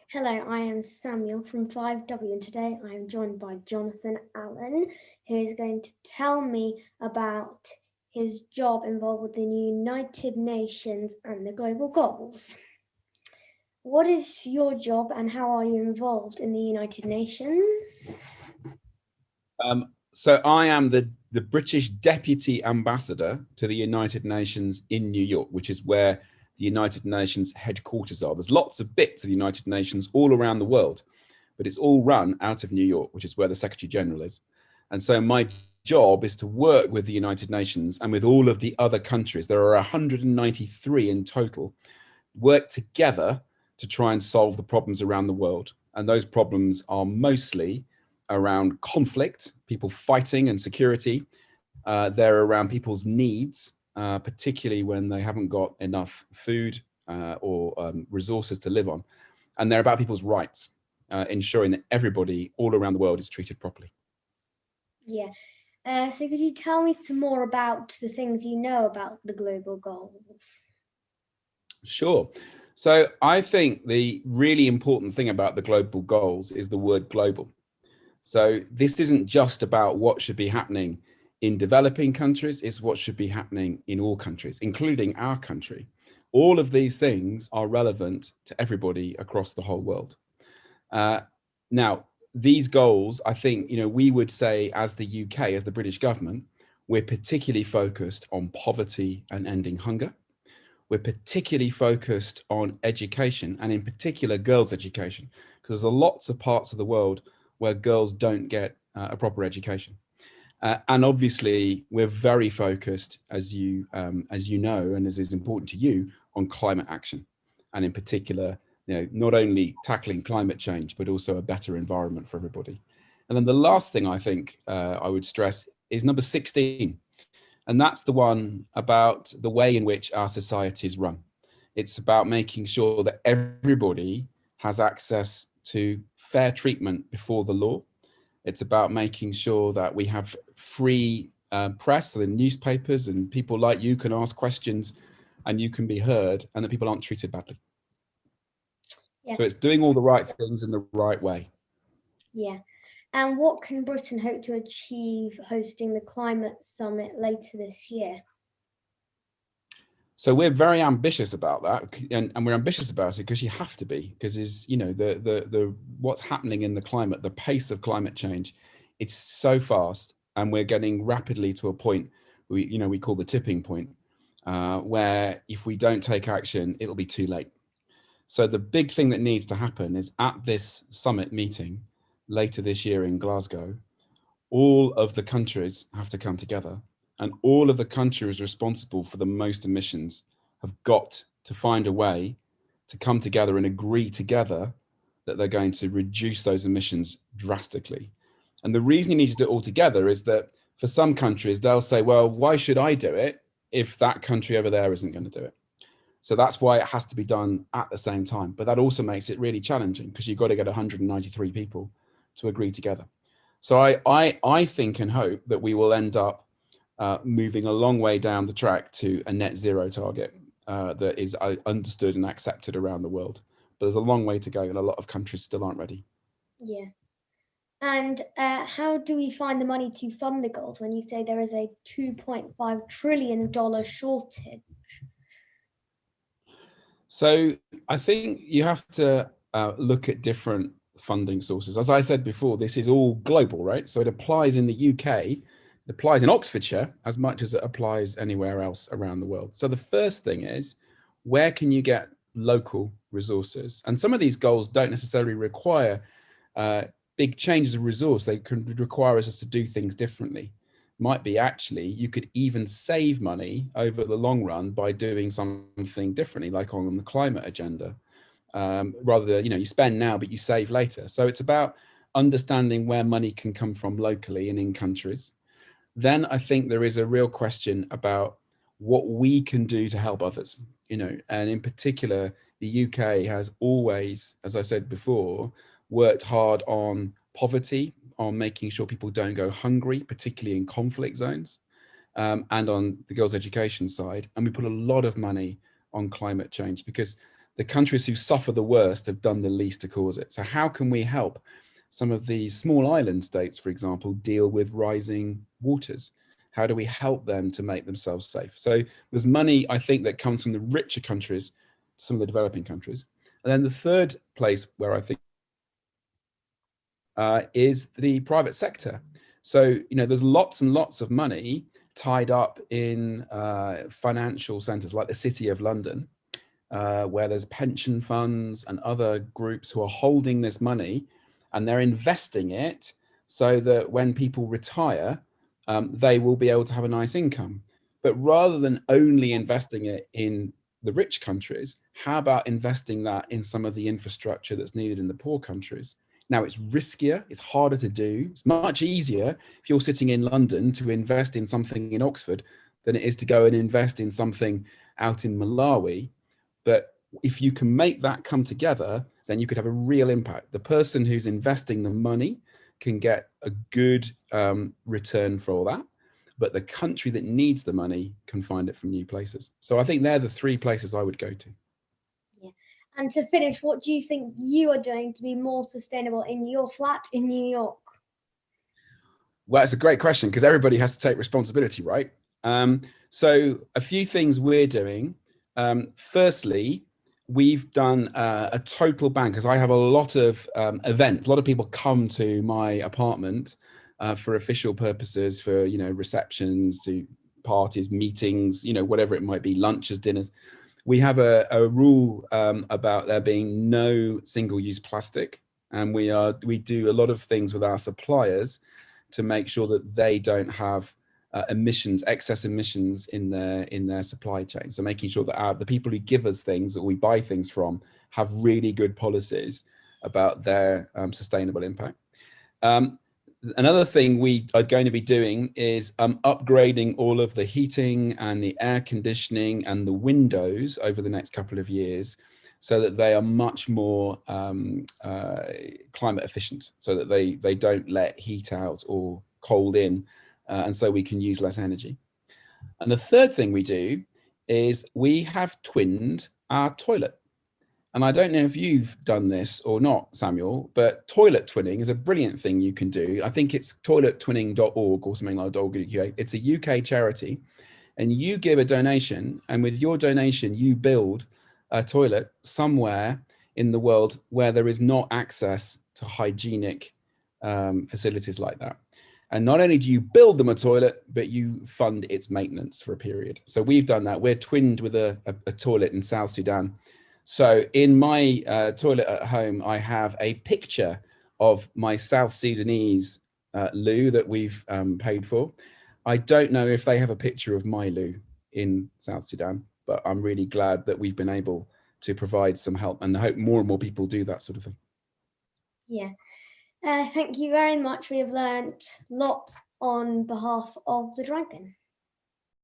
Hello, I am Samuel from 5W, and today I am joined by Jonathan Allen, who is going to tell me about his job involved with the United Nations and the global goals. What is your job and how are you involved in the United Nations? So I am the British Deputy Ambassador to the United Nations in New York, which is where the United Nations headquarters are. There's lots of bits of the United Nations all around the world, but it's all run out of New York, which is where the Secretary General is. And so my job is to work with the United Nations and with all of the other countries. There are 193 in total, work together to try and solve the problems around the world. And those problems are mostly around conflict, people fighting, and security. They're around people's needs, particularly when they haven't got enough food or resources to live on. And they're about people's rights, ensuring that everybody all around the world is treated properly. Yeah. So could you tell me some more about the things you know about the global goals? Sure. So I think the really important thing about the global goals is the word global. So this isn't just about what should be happening in developing countries, it's what should be happening in all countries, including our country. All of these things are relevant to everybody across the whole world. Now, these goals, I think, we would say as the UK, as the British government, we're particularly focused on poverty and ending hunger. We're particularly focused on education, and in particular girls' education, because there's lots of parts of the world where girls don't get a proper education. And obviously, we're very focused, as you know, and as is important to you, on climate action, and in particular, not only tackling climate change, but also a better environment for everybody. And then the last thing I think I would stress is number 16. And that's the one about the way in which our societies run. It's about making sure that everybody has access to fair treatment before the law. It's about making sure that we have free press and newspapers, and people like you can ask questions and you can be heard, and that people aren't treated badly. Yeah. So it's doing all the right things in the right way. Yeah. And what can Britain hope to achieve hosting the climate summit later this year? So we're very ambitious about that, and we're ambitious about it because you have to be, because the what's happening in the climate, the pace of climate change, it's so fast, and we're getting rapidly to a point we call the tipping point, where if we don't take action, it'll be too late. So the big thing that needs to happen is at this summit meeting later this year in Glasgow, all of the countries have to come together, and all of the countries responsible for the most emissions have got to find a way to come together and agree together that they're going to reduce those emissions drastically. And the reason you need to do it all together is that for some countries, they'll say, well, why should I do it if that country over there isn't going to do it? So that's why it has to be done at the same time. But that also makes it really challenging, because you've got to get 193 people to agree together. So I think and hope that we will end up moving a long way down the track to a net zero target that is understood and accepted around the world. But there's a long way to go, and a lot of countries still aren't ready. Yeah. And how do we find the money to fund the goals when you say there is a $2.5 trillion shortage? So I think you have to look at different funding sources. As I said before, this is all global, right? So it applies in the UK, it applies in Oxfordshire as much as it applies anywhere else around the world. So the first thing is, where can you get local resources? And some of these goals don't necessarily require big changes of resource. They can require us to do things differently. Might be actually you could even save money over the long run by doing something differently, like on the climate agenda. Rather than, you spend now but you save later. So it's about understanding where money can come from locally and in countries. Then I think there is a real question about what we can do to help others, and in particular, the UK has always, as I said before, worked hard on poverty, on making sure people don't go hungry, particularly in conflict zones, and on the girls' education side. And we put a lot of money on climate change, because the countries who suffer the worst have done the least to cause it. So how can we help some of these small island states, for example, deal with rising waters? How do we help them to make themselves safe? So there's money, I think, that comes from the richer countries, some of the developing countries. And then the third place where I think is the private sector. So, there's lots and lots of money tied up in financial centers like the City of London, where there's pension funds and other groups who are holding this money, and they're investing it so that when people retire, they will be able to have a nice income. But rather than only investing it in the rich countries, how about investing that in some of the infrastructure that's needed in the poor countries? Now, it's riskier, it's harder to do. It's much easier if you're sitting in London to invest in something in Oxford than it is to go and invest in something out in Malawi. But if you can make that come together, then you could have a real impact. The person who's investing the money can get a good return for all that, but the country that needs the money can find it from new places. So I think they're the three places I would go to. Yeah. And to finish, what do you think you are doing to be more sustainable in your flat in New York? Well, it's a great question because everybody has to take responsibility, right? So a few things we're doing. Firstly, we've done a total ban because I have a lot of events. A lot of people come to my apartment for official purposes, for receptions, to parties, meetings, whatever it might be, lunches, dinners. We have a rule about there being no single-use plastic, and we do a lot of things with our suppliers to make sure that they don't have excess emissions in their supply chain. So making sure that the people who give us things that we buy things from have really good policies about their sustainable impact. Another thing we are going to be doing is upgrading all of the heating and the air conditioning and the windows over the next couple of years so that they are much more climate efficient, so that they don't let heat out or cold in, and so we can use less energy. And the third thing we do is we have twinned our toilet. And I don't know if you've done this or not, Samuel, but toilet twinning is a brilliant thing you can do. I think it's toilettwinning.org or something like that. It's a UK charity, and you give a donation, and with your donation, you build a toilet somewhere in the world where there is not access to hygienic facilities like that. And not only do you build them a toilet, but you fund its maintenance for a period. So we've done that. We're twinned with a toilet in South Sudan. So in my toilet at home, I have a picture of my South Sudanese loo that we've paid for. I don't know if they have a picture of my loo in South Sudan, but I'm really glad that we've been able to provide some help, and I hope more and more people do that sort of thing. Yeah. Thank you very much. We have learnt lots on behalf of the Dragon.